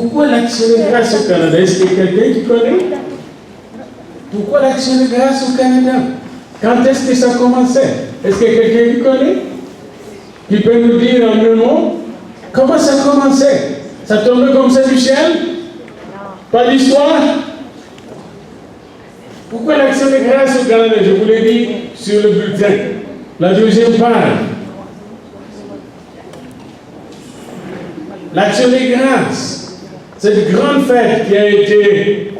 Pourquoi l'Action de grâce au Canada? Est-ce qu'il y a quelqu'un qui connaît? Pourquoi l'Action de grâce au Canada? Quand est-ce que ça commençait? Est-ce qu'il y a quelqu'un qui connaît? Qui peut nous dire en un mot? Comment ça commençait? Ça tombait comme ça du ciel? Pas d'histoire? Pourquoi l'Action de grâce au Canada? Je vous l'ai dit sur le bulletin. La deuxième page. L'Action de grâce, cette grande fête qui a été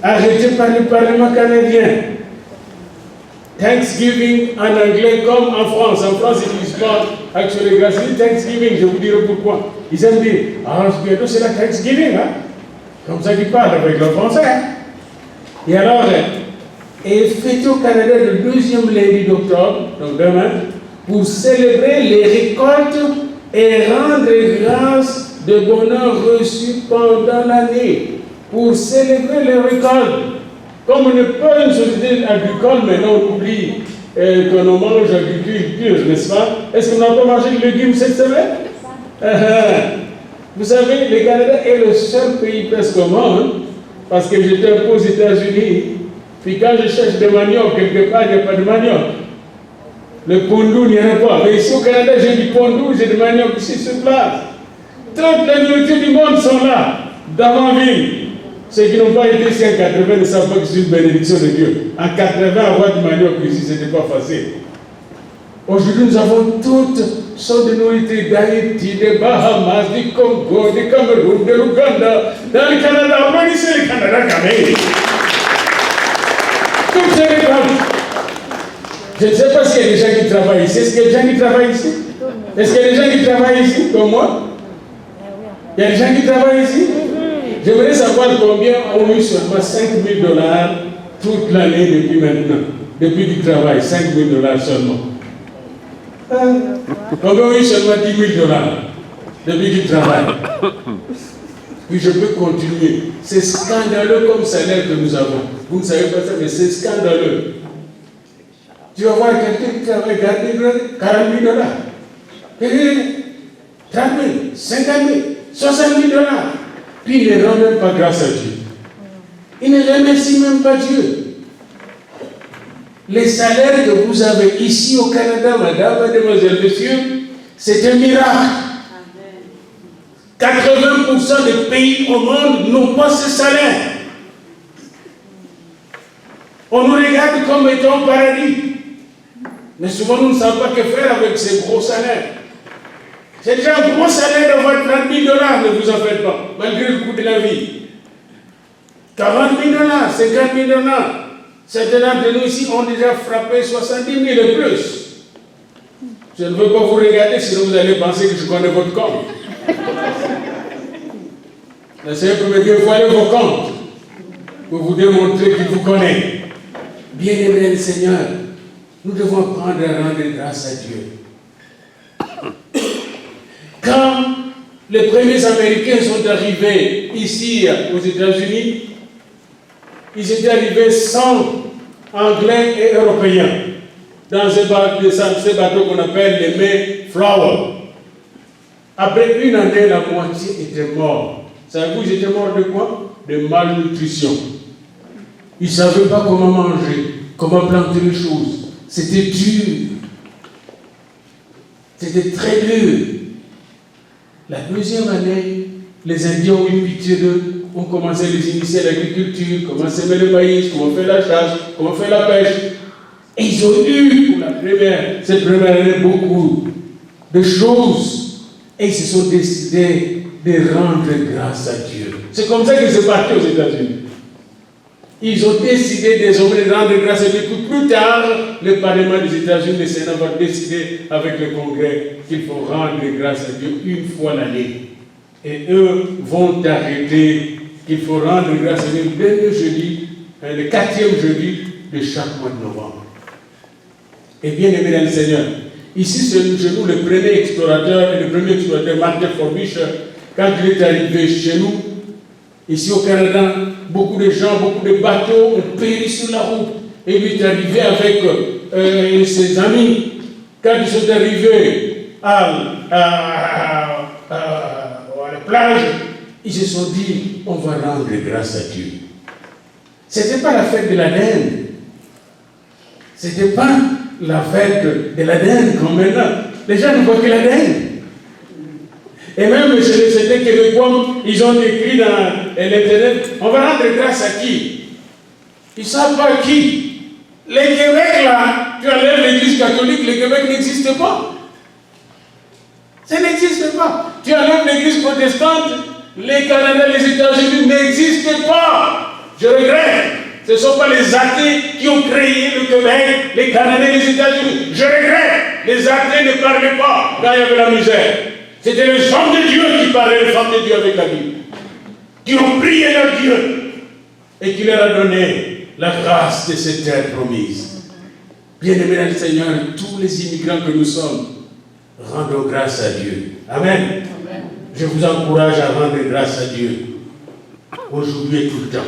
arrêtée par le Parlement canadien. Thanksgiving en anglais comme en France. En France, ils disent pas Action de grâce, c'est Thanksgiving, je vous dirai pourquoi. Ils aiment dire, ah, bientôt c'est la Thanksgiving, hein? Comme ça qu'ils parlent avec le français. Hein? Et alors, et fêté au Canada le 2e lundi d'octobre, donc demain, pour célébrer les récoltes et rendre grâce de bonheur reçu pendant l'année. Pour célébrer les récoltes. Comme on n'est pas une société agricole, maintenant on oublie qu'on mange agriculture, n'est-ce pas? Est-ce qu'on n'a pas mangé de légumes cette semaine? Vous savez, le Canada est le seul pays presque au monde, parce que j'étais un peu aux États-Unis, puis quand je cherche des manioc, quelque part, il n'y a pas de manioc. Le pondou, il n'y en a pas. Mais ici au Canada, j'ai du pondou, j'ai du manioc ici sur place. Toutes les nourritures du monde sont là, dans ma ville. Ceux qui n'ont pas été ici en 80 ne savent pas que c'est une bénédiction de Dieu. En 80, avoir du manioc ici, ce n'était pas facile. Aujourd'hui, nous avons toutes sortes de nourritures d'Haïti, des Bahamas, du Congo, du Cameroun, de l'Ouganda, dans le Canada. On va dire le Canada quand même. Toutes ces réponses. Je ne sais pas s'il y a des gens qui travaillent ici. Est-ce qu'il y a des gens qui travaillent ici? Est-ce qu'il y a des gens qui travaillent ici, comme moi? Il y a des gens qui travaillent ici? J'aimerais savoir combien ont eu seulement 5 000 $ toute l'année depuis maintenant, depuis qu'ils travaillent, 5 000 $ seulement. Combien ont eu seulement 10 000 $ depuis qu'ils travaillent? Puis je peux continuer. C'est scandaleux comme salaire que nous avons. Vous ne savez pas ça, mais c'est scandaleux. Tu vas voir quelqu'un qui travaille 40 000 $, 30 000, 50 000, 60 000 $. Puis il ne rend même pas grâce à Dieu. Il ne remercie même pas Dieu. Les salaires que vous avez ici au Canada, madame, mademoiselle, monsieur, c'est un miracle. 80% des pays au monde n'ont pas ce salaire. On nous regarde comme étant au paradis. Mais souvent, nous ne savons pas que faire avec ces gros salaires. C'est déjà un gros salaire d'avoir 30 000 $, ne vous en faites pas, malgré le coût de la vie. 40 000 $, 50 000 $. Certains d'entre nous ici ont déjà frappé 70 000 et plus. Je ne veux pas vous regarder, sinon vous allez penser que je connais votre compte. Le Seigneur peut me dire, voyez vos comptes, pour vous démontrer qu'il vous connaît. Bien-aimé le Seigneur, nous devons apprendre à rendre grâce à Dieu. Quand les premiers Américains sont arrivés ici aux États-Unis, ils étaient arrivés sans Anglais et Européens dans ces bateaux qu'on appelle les Mayflower. Après une année, la moitié était morte. Savez-vous, ils étaient morts de quoi? De malnutrition. Ils ne savaient pas comment manger, comment planter les choses. C'était dur. C'était très dur. La deuxième année, les Indiens ont eu pitié d'eux, ont commencé à les initier à l'agriculture, comment semer le maïs, comment faire la chasse, comment faire la pêche. Et ils ont eu, pour cette première année, beaucoup de choses. Et ils se sont décidés de rendre grâce à Dieu. C'est comme ça qu'ils sont partis aux États-Unis. Ils ont décidé désormais de rendre grâce à Dieu. Plus tard, le Parlement des États-Unis, le Sénat va décider avec le Congrès qu'il faut rendre grâce à Dieu une fois l'année. Et eux vont arrêter qu'il faut rendre grâce à Dieu le dernier jeudi, le 4e jeudi de chaque mois de novembre. Et bien aimé dans le Seigneur, ici c'est chez nous le premier explorateur, Martin Forbish, quand il est arrivé chez nous, ici au Canada, beaucoup de gens, beaucoup de bateaux ont péri sur la route. Et il est arrivé avec ses amis. Quand ils sont arrivés à la plage, ils se sont dit, on va rendre grâce à Dieu. Ce n'était pas la fête de la dinde. Ce n'était pas la fête de la dinde comme maintenant. Les gens ne voient que la dinde. Et même chez les CT québécois, ils ont écrit dans l'Internet, on va rendre grâce à qui? Ils ne savent pas qui. Les Québec, là, tu enlèves l'église catholique, le Québec n'existe pas. Ça n'existe pas. Tu enlèves l'église protestante, les Canadiens, les États-Unis n'existent pas. Je regrette. Ce ne sont pas les athées qui ont créé le Québec, les Canadiens, les États-Unis. Je regrette. Les athées ne parlaient pas quand il y avait la misère. C'était les hommes de Dieu qui parlaient, les femmes de Dieu avec la Bible. Qui ont prié leur Dieu et qui leur a donné la grâce de cette terre promise. Bien-aimés dans le Seigneur, tous les immigrants que nous sommes, rendons grâce à Dieu. Amen. Amen. Je vous encourage à rendre grâce à Dieu. Aujourd'hui et tout le temps.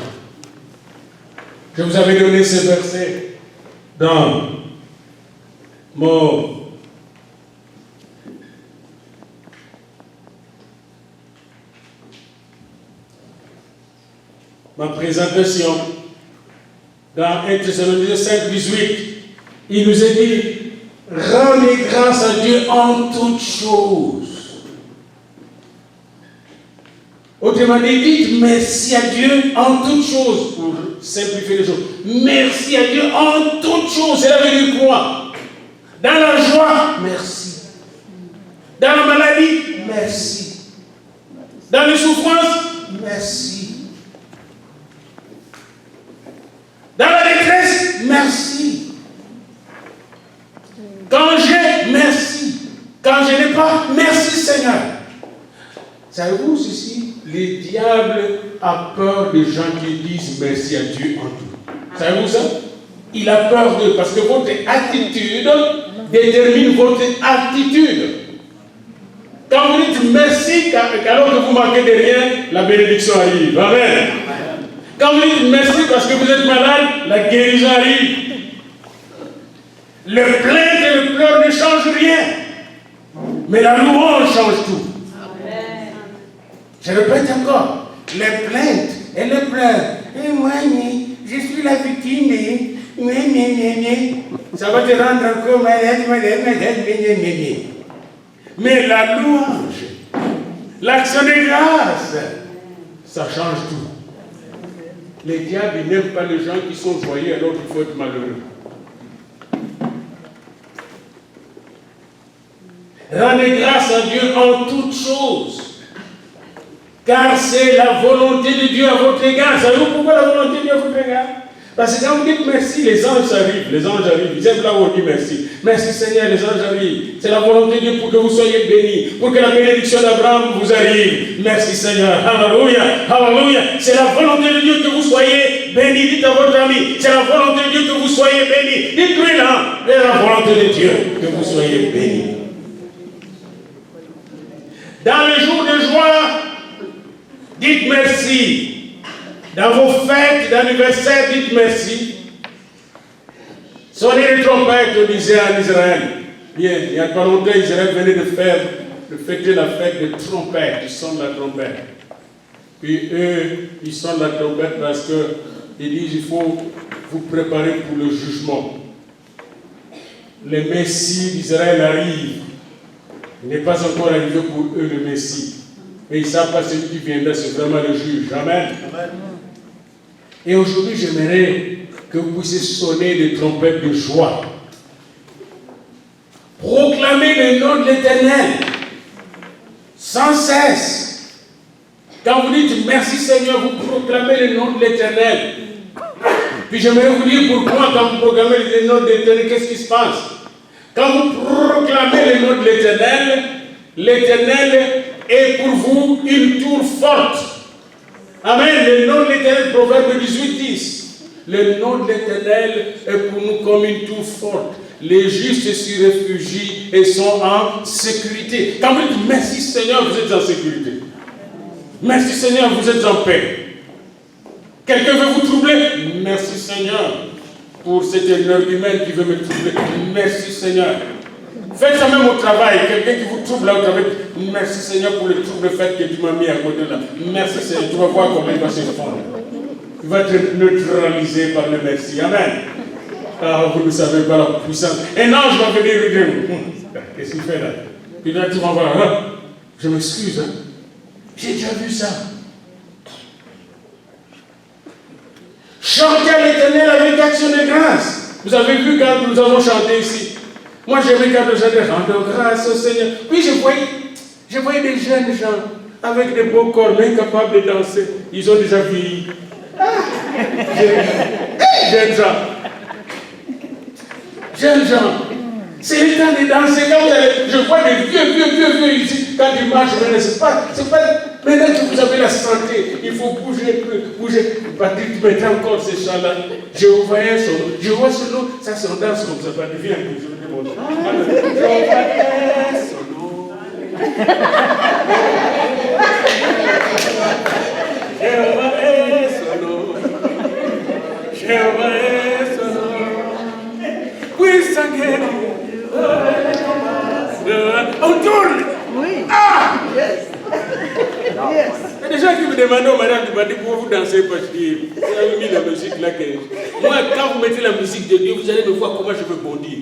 Je vous avais donné ce verset dans ma présentation. Dans 1 Thessaloniciens 5, 18, il nous est dit, rendez grâce à Dieu en toutes choses. Autrement dit, dites merci à Dieu en toutes choses, pour simplifier les choses. Merci à Dieu en toutes choses. Cela veut dire quoi? Dans la joie, merci. Dans la maladie, merci. Dans les souffrances, merci. Dans la détresse, merci. Quand j'ai, merci. Quand je n'ai pas, merci Seigneur. Savez-vous ceci? Le diable a peur des gens qui disent merci à Dieu en tout. Savez-vous ça? Il a peur d'eux parce que votre attitude détermine votre attitude. Quand vous dites merci, alors que vous manquez de rien, la bénédiction arrive. Amen. Quand vous dites merci parce que vous êtes malade, la guérison arrive. Le plainte et le pleur ne changent rien. Mais la louange change tout. Amen. Je répète encore. Les plaintes et les pleurs. Et moi, je suis la victime. Ça va te rendre encore malade. Mais la louange, l'action de grâce, ça change tout. Les diables n'aiment pas les gens qui sont joyeux alors qu'il faut être malheureux. Rendez grâce à Dieu en toutes choses. Car c'est la volonté de Dieu à votre égard. Savez-vous pourquoi la volonté de Dieu à votre égard? Parce que quand vous dites merci, les anges arrivent. Les anges arrivent. Ils aiment là où on dit merci. Merci Seigneur, les anges arrivent. C'est la volonté de Dieu pour que vous soyez bénis. Pour que la bénédiction d'Abraham vous arrive. Merci Seigneur. Alléluia. Alléluia. C'est la volonté de Dieu que vous soyez bénis. Dites à votre ami. C'est la volonté de Dieu que vous soyez bénis. Dites-lui là. C'est la volonté de Dieu que vous soyez bénis. Dans les jours de joie, dites merci. Dans vos fêtes d'anniversaire, dites merci. Sonnez les trompettes, on disait en Israël. Bien, il n'y a pas longtemps, Israël venait de fêter la fête de trompette. Ils sonnent la trompette. Puis eux, ils sonnent la trompette parce qu'ils disent il faut vous préparer pour le jugement. Le Messie d'Israël arrive. Il n'est pas encore arrivé pour eux le Messie. Mais ils savent pas celui qui viendra, c'est vraiment le juge. Amen. Amen. Et aujourd'hui, j'aimerais que vous puissiez sonner des trompettes de joie. Proclamez le nom de l'Éternel sans cesse. Quand vous dites merci Seigneur, vous proclamez le nom de l'Éternel. Puis j'aimerais vous dire pourquoi quand vous proclamez le nom de l'Éternel, qu'est-ce qui se passe? Quand vous proclamez le nom de l'Éternel, l'Éternel est pour vous une tour forte. Amen. Le nom de l'Éternel, Proverbe 18:10. Le nom de l'Éternel est pour nous comme une tour forte. Les justes s'y réfugient et sont en sécurité. Quand vous dites merci Seigneur, vous êtes en sécurité. Merci Seigneur, vous êtes en paix. Quelqu'un veut vous troubler? Merci Seigneur pour cet énergie humaine qui veut me troubler. Merci Seigneur. Faites ça même au travail. Quelqu'un qui vous trouble là au travail. Merci Seigneur pour le trouble fait que tu m'as mis à côté là. Merci Seigneur. Tu vas voir comment il va se fondre. Il va être neutralisé par le merci. Amen. Ah, vous ne savez pas la puissance. Un ange va venir lui dire, qu'est-ce qu'il fait là? Puis là, tu vas voir, hein? Je m'excuse, hein? J'ai déjà vu ça. Chantez à l'Éternel avec action de grâce. Vous avez vu quand nous avons chanté ici. Moi, j'aimais quand je chantais, rendons grâce au Seigneur. Puis je voyais des jeunes gens avec des beaux corps, mais incapables de danser. Ils ont déjà vieilli. Jeunes gens. Jeunes gens. C'est le temps de danser. Quand vous allez, je vois des vieux ici. Quand ils marchent, c'est pas. Maintenant que vous avez la santé, il faut bouger. Patrick, tu mettrais encore ces chants-là. Je voyais son nom. Je vois son nom. Ça, c'est en danse comme ça. Pas devient un peu. Je me demande. Je voyais son nom. Je voyais son nom. Oui, Seigneur. On tourne. Oui. Ah! Yes. Yes. Il y a des gens qui me demandent, oh, madame, tu m'as dit pourquoi vous dansez parce que vous avez mis la musique là. Moi, quand vous mettez la musique de Dieu, vous allez me voir comment je peux bondir.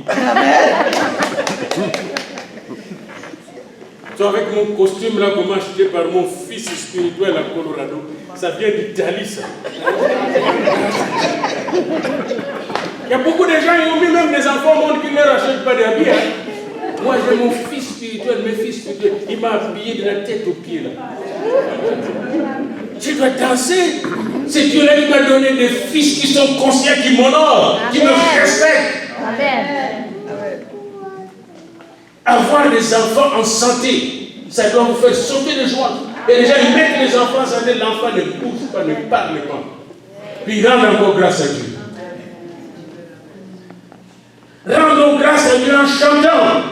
So, avec mon costume là, comment acheté par mon fils spirituel à Colorado, ça vient d'Italie, ça. Il y a beaucoup de gens qui ont mis même des enfants au monde qui ne leur achètent pas d'habits. Hein. Moi, j'ai mon fils spirituel, mes fils spirituels, il m'a habillé de la tête aux pieds là. Je dois danser. C'est Dieu là qui m'a donné des fils qui sont conscients, qui m'honorent, qui me respectent. Amen. Avoir des enfants en santé, ça doit vous faire sauter de joie. Et déjà, ils mettent les enfants en santé, l'enfant ne bouge pas, ne parle pas. Puis il rend encore grâce à Dieu. Rendons grâce à Dieu en chantant.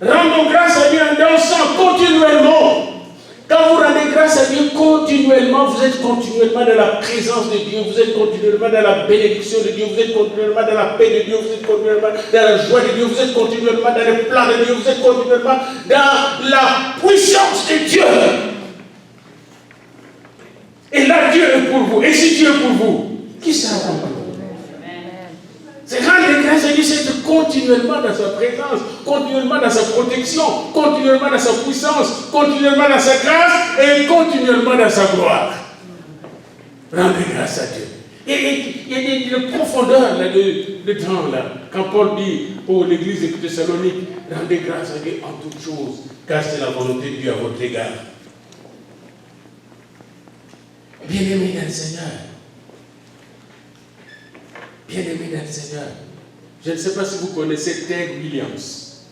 Rendons grâce à Dieu en dansant continuellement. Quand vous rendez grâce à Dieu continuellement, vous êtes continuellement dans la présence de Dieu, vous êtes continuellement dans la bénédiction de Dieu, vous êtes continuellement dans la paix de Dieu, vous êtes continuellement dans la joie de Dieu, vous êtes continuellement dans le plan de Dieu, vous êtes continuellement dans la puissance de Dieu. Et là, Dieu est pour vous. Et si Dieu est pour vous, qui sera contre vous? C'est rendre grâce à Dieu, c'est être continuellement dans sa présence, continuellement dans sa protection, continuellement dans sa puissance, continuellement dans sa grâce et continuellement dans sa gloire. Rendre grâce à Dieu. Et il y a des profondeurs là, dedans, là. Quand Paul dit pour l'église de Thessalonique, rendez grâce à Dieu en toutes choses, car c'est la volonté de Dieu à votre égard. Bien-aimés dans le Seigneur. Bien-aimés dans le Seigneur. Je ne sais pas si vous connaissez Ted Williams.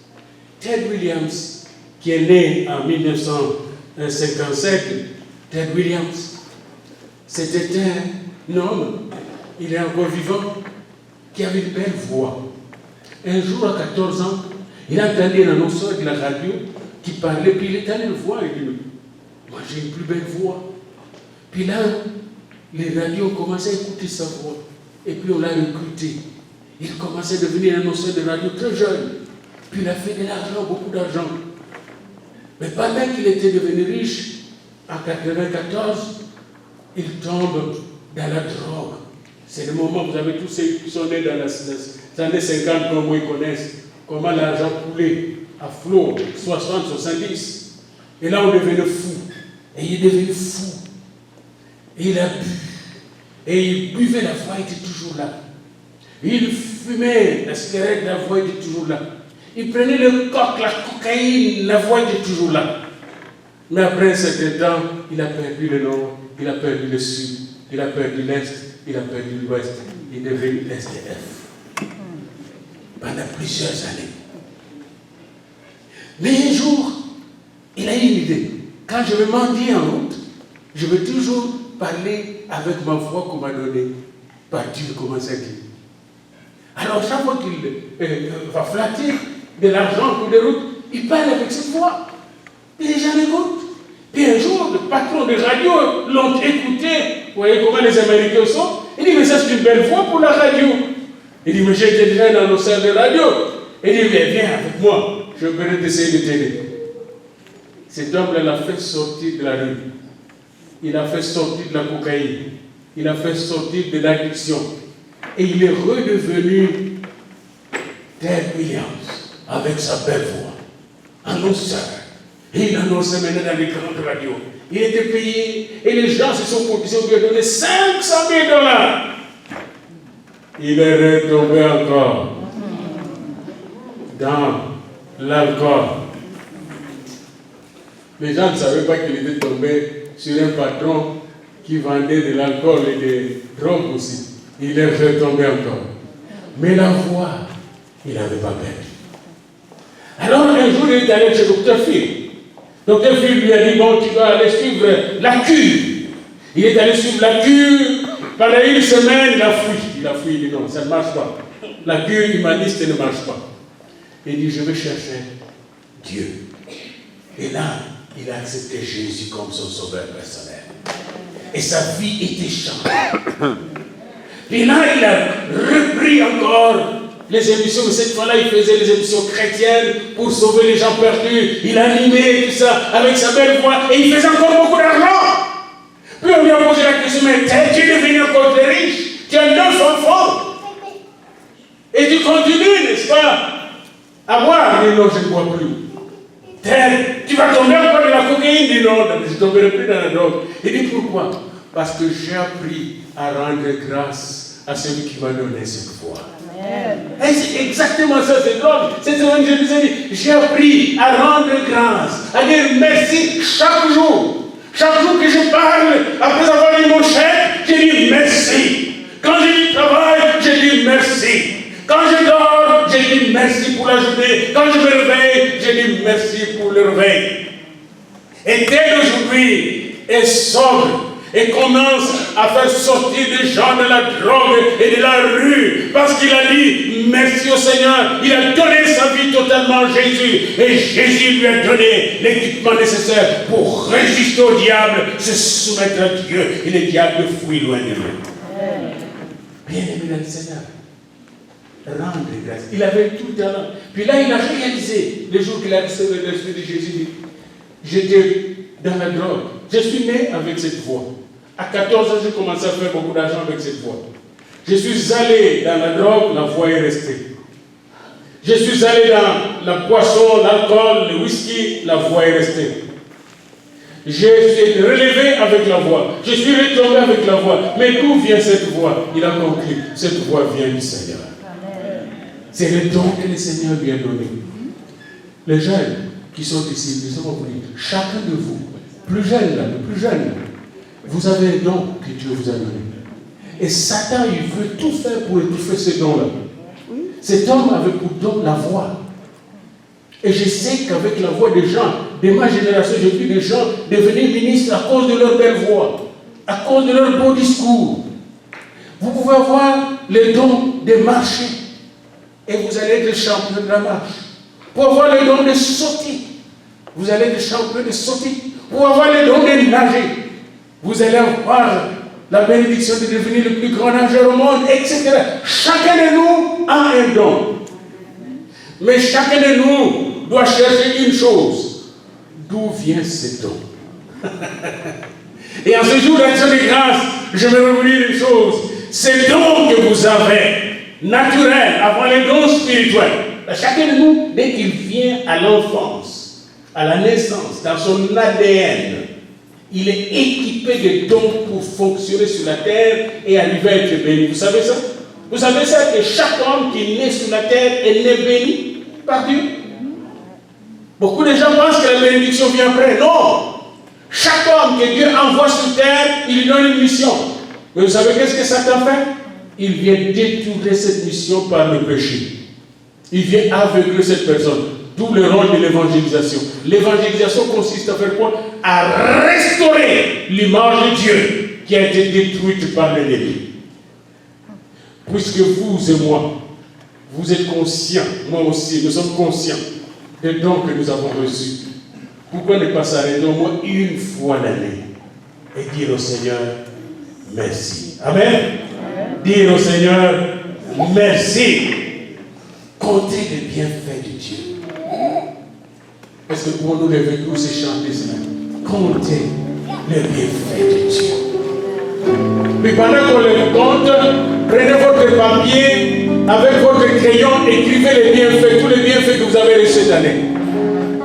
Ted Williams, qui est né en 1957, Ted Williams, c'était un homme, il est encore vivant, qui avait une belle voix. Un jour, à 14 ans, il a entendu un annonceur de la radio qui parlait, puis il est allé le voir et il dit, moi j'ai une plus belle voix. Puis là, les radios ont commencé à écouter sa voix. Et puis on l'a recruté. Il commençait à devenir un annonceur de radio très jeune. Puis il a fait de l'argent, beaucoup d'argent. Mais pendant qu'il était devenu riche, en 1994, il tombe dans la drogue. C'est le moment où vous avez tous ceux qui sont nés dans les années 50, comme ils connaissent, comment l'argent coulait à flot, 60, 70. Et là, on devenait fou. Et il est devenu fou. Et il a bu. Et il buvait, la voix était toujours là. Il fumait, la cigarette, la voix était toujours là. Il prenait le coq, la cocaïne, la voix était toujours là. Mais après un certain temps, il a perdu le nord, il a perdu le sud, il a perdu l'est, il a perdu l'ouest. Il est devenu SDF. Pendant plusieurs années. Mais un jour, il a eu une idée. Quand je vais mendier en route, je vais toujours parler avec ma voix qu'on m'a donnée par Dieu, comment ça dit. Alors chaque fois qu'il va flatter de l'argent pour des routes, il parle avec cette voix. Et les gens l'écoutent. Puis un jour, le patron de radio l'ont écouté. Vous voyez comment les Américains sont. Il dit, mais ça c'est une belle voix pour la radio. Il dit, mais j'étais déjà un annonceur de radio. Et il dit, viens avec moi, je vais essayer de t'aider. Cet homme-là l'a fait sortir de la rue. Il a fait sortir de la cocaïne. Il a fait sortir de l'addiction. Et il est redevenu Ted Williams avec sa belle voix. Annonceur. Et il annonçait maintenant dans les grandes radios. Il était payé et les gens se sont positionnés pour lui donner 500 000 $. Il est retombé encore dans l'alcool. Les gens ne savaient pas qu'il était tombé sur un patron qui vendait de l'alcool et des drogues aussi. Il est retombé encore. Mais la voix, il n'avait pas perdu. Alors un jour, il est allé chez Dr. Phil. Dr. Phil lui a dit, bon, tu vas aller suivre la cure. Il est allé suivre la cure. Pendant une semaine, il a fui. Il dit non, ça ne marche pas. La cure humaniste ne marche pas. Il dit, je vais chercher Dieu. Et là, il a accepté Jésus comme son sauveur personnel. Et sa vie était changée. Et là, il a repris encore les émissions, mais cette fois-là, il faisait les émissions chrétiennes pour sauver les gens perdus. Il animait tout ça avec sa belle voix et il faisait encore beaucoup d'argent. Puis on lui a posé la question, mais tu es devenu encore très riche, tu as 9 enfants. Et tu continues, n'est-ce pas, à boire? Il dit non, je ne bois plus. Tu vas tomber encore dans la cocaïne? Il dit non, je ne tomberai plus dans la drogue. Il dit pourquoi? Parce que j'ai appris à rendre grâce à celui qui m'a donné cette voix. Et c'est exactement ça, c'est drôle. C'est ce que je disais. J'ai appris à rendre grâce, à dire merci chaque jour. Chaque jour que je parle, après avoir eu mon chèque, je dis merci. Quand je dis travail, je dis merci. Quand je dors, je dis merci pour la journée. Quand je me réveille, je dis merci pour le réveil. Et dès aujourd'hui, est sobre et commence à faire sortir des gens de la drogue et de la rue parce qu'il a dit merci au Seigneur. Il a donné sa vie totalement à Jésus et Jésus lui a donné l'équipement nécessaire pour résister au diable, se soumettre à Dieu et le diable fuit loin de lui. Bien aimé dans le Seigneur, rendre grâce. Il avait tout le talent. Puis là, il a réalisé le jour qu'il a reçu l'Esprit de Jésus. J'étais dans la drogue. Je suis né avec cette voix. À 14 ans, j'ai commencé à faire beaucoup d'argent avec cette voix. Je suis allé dans la drogue, la voix est restée. Je suis allé dans la boisson, l'alcool, le whisky, la voix est restée. Je suis relevé avec la voix. Je suis retombé avec la voix. Mais d'où vient cette voix? Il a compris. Cette voix vient du Seigneur. C'est le don que le Seigneur lui a donné. Les jeunes qui sont ici, nous sommes venus. Chacun de vous, plus jeune là, le plus jeune, vous avez un don que Dieu vous a donné. Et Satan, il veut tout faire pour étouffer ce don-là. Cet homme avait pour don la voix. Et je sais qu'avec la voix des gens, de ma génération, j'ai vu des gens devenir ministres à cause de leur belle voix, à cause de leur beau discours. Vous pouvez avoir le don de marcher et vous allez être champion de la marche. Pour avoir le don de sauter, vous allez être champion de sauter. Pour avoir le don de nager, vous allez avoir la bénédiction de devenir le plus grand nageur au monde, etc. Chacun de nous a un don. Mais chacun de nous doit chercher une chose. D'où vient ce don? Et en ce jour d'action de grâce, je vais revenir une chose. Ce don que vous avez, naturel, avant les dons spirituels, chacun de nous, dès qu'il vient à l'enfance, à la naissance, dans son ADN, il est équipé de dons pour fonctionner sur la terre et arriver à être béni. Vous savez ça? Vous savez ça que chaque homme qui naît sur la terre est né béni par Dieu? Beaucoup de gens pensent que la bénédiction vient après. Non! Chaque homme que Dieu envoie sur terre, il lui donne une mission. Mais vous savez qu'est-ce que Satan fait? Il vient détourner cette mission par le péché. Il vient aveugler cette personne. D'où le rôle de l'évangélisation. L'évangélisation consiste à faire quoi? À restaurer l'image de Dieu qui a été détruite par l'ennemi. Puisque vous et moi, vous êtes conscients, moi aussi, nous sommes conscients des dons que nous avons reçus. Pourquoi ne pas s'arrêter au moins une fois l'année et dire au Seigneur merci. Amen. Dire au Seigneur merci. Comptez les bienfaits de Dieu. Est-ce que pour nous lever tous et chanter cela? Comptez les bienfaits de Dieu. Mais pendant qu'on les compte, prenez votre papier, avec votre crayon, écrivez les bienfaits, tous les bienfaits que vous avez reçus cette année.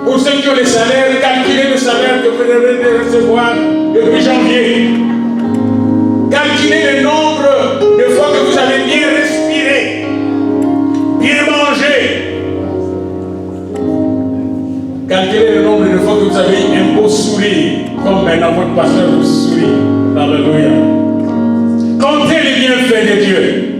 Pour ceux qui ont les salaires, calculez le salaire que vous devez recevoir depuis janvier. Calculez le nombre de fois que vous avez bien respiré, bien mangé. Calculez le nombre de fois que vous avez un beau sourire, comme maintenant votre pasteur vous sourit. Alléluia. Comptez les bienfaits de Dieu.